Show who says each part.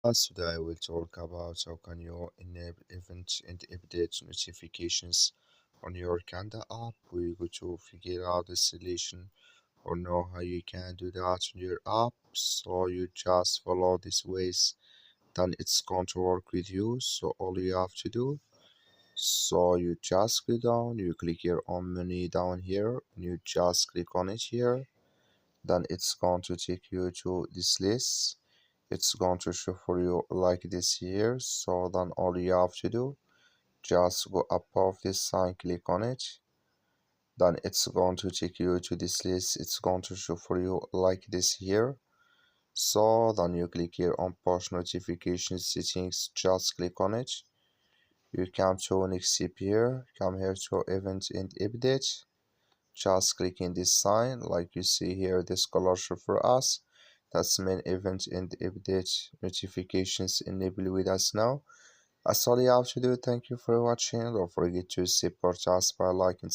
Speaker 1: Today I will talk about how can you enable event and update notifications on your Qanda app. We go to figure out the solution or know how you can do that on your app. So you just follow these ways, then it's going to work with you. So all you have to do, so you just go down, you click your own menu down here, and you just click on it here. Then it's going to take you to this list. It's going to show for you like this here. So then all you have to do, just go above this sign, click on it. Then it's going to take you to this list. It's going to show for you like this here. So then you click here on push notification settings, just click on it. You come to next step here, come here to event and update. Just clicking this sign like you see here, this color show for us. That's main event and update notifications enabled with us now. That's all you have to do. Thank you for watching. Don't forget to support us by liking.